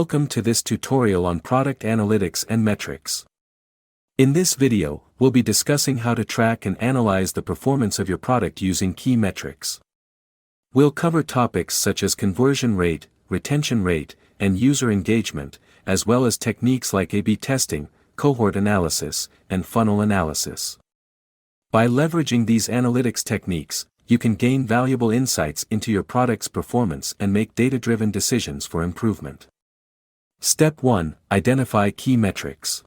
Welcome to this tutorial on product analytics and metrics. In this video, we'll be discussing how to track and analyze the performance of your product using key metrics. We'll cover topics such as conversion rate, retention rate, and user engagement, as well as techniques like A/B testing, cohort analysis, and funnel analysis. By leveraging these analytics techniques, you can gain valuable insights into your product's performance and make data-driven decisions for improvement. Step 1. Identify key metrics.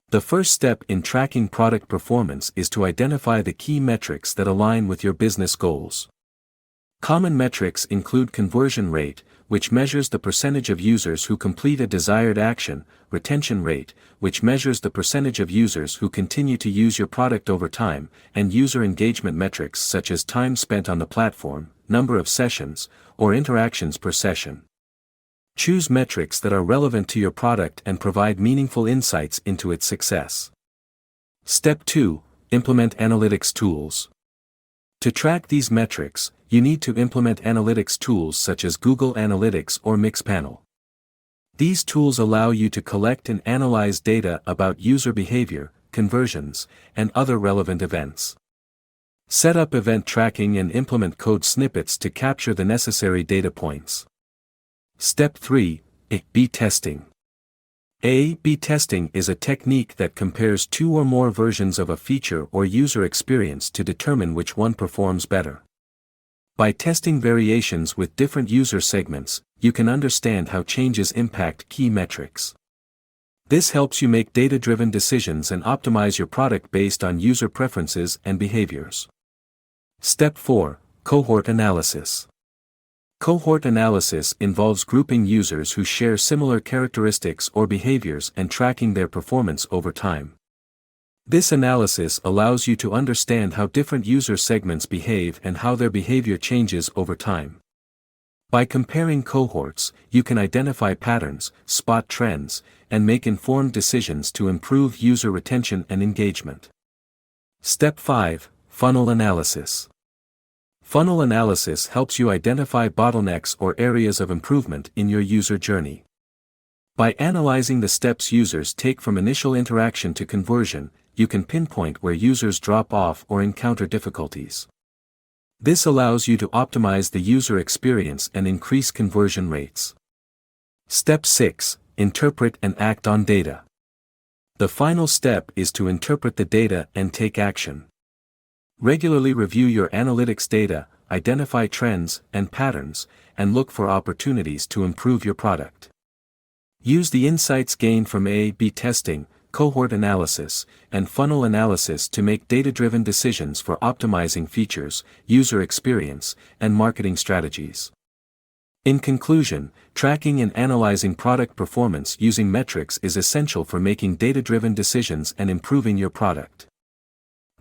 The first step in tracking product performance is to identify the key metrics that align with your business goals. Common metrics include conversion rate, which measures the percentage of users who complete a desired action, retention rate, which measures the percentage of users who continue to use your product over time, and user engagement metrics such as time spent on the platform, number of sessions, or interactions per session. Choose metrics that are relevant to your product and provide meaningful insights into its success. Step 2. Implement analytics tools. To track these metrics, you need to implement analytics tools such as Google Analytics or Mixpanel. These tools allow you to collect and analyze data about user behavior, conversions, and other relevant events. Set up event tracking and implement code snippets to capture the necessary data points. Step 3. A/B testing. A/B testing is a technique that compares two or more versions of a feature or user experience to determine which one performs better. By testing variations with different user segments, you can understand how changes impact key metrics. This helps you make data-driven decisions and optimize your product based on user preferences and behaviors. Step 4. Cohort analysis. Cohort analysis involves grouping users who share similar characteristics or behaviors and tracking their performance over time. This analysis allows you to understand how different user segments behave and how their behavior changes over time. By comparing cohorts, you can identify patterns, spot trends, and make informed decisions to improve user retention and engagement. Step 5. Funnel analysis. Funnel analysis helps you identify bottlenecks or areas of improvement in your user journey. By analyzing the steps users take from initial interaction to conversion, you can pinpoint where users drop off or encounter difficulties. This allows you to optimize the user experience and increase conversion rates. Step 6. Interpret and act on data. The final step is to interpret the data and take action. Regularly review your analytics data, identify trends and patterns, and look for opportunities to improve your product. Use the insights gained from A/B testing, cohort analysis, and funnel analysis to make data-driven decisions for optimizing features, user experience, and marketing strategies. In conclusion, tracking and analyzing product performance using metrics is essential for making data-driven decisions and improving your product.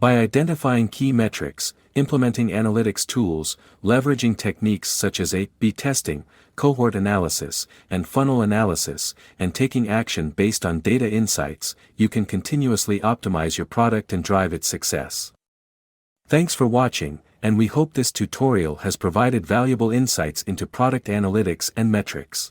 By identifying key metrics, implementing analytics tools, leveraging techniques such as A/B testing, cohort analysis, and funnel analysis, and taking action based on data insights, you can continuously optimize your product and drive its success. Thanks for watching, and we hope this tutorial has provided valuable insights into product analytics and metrics.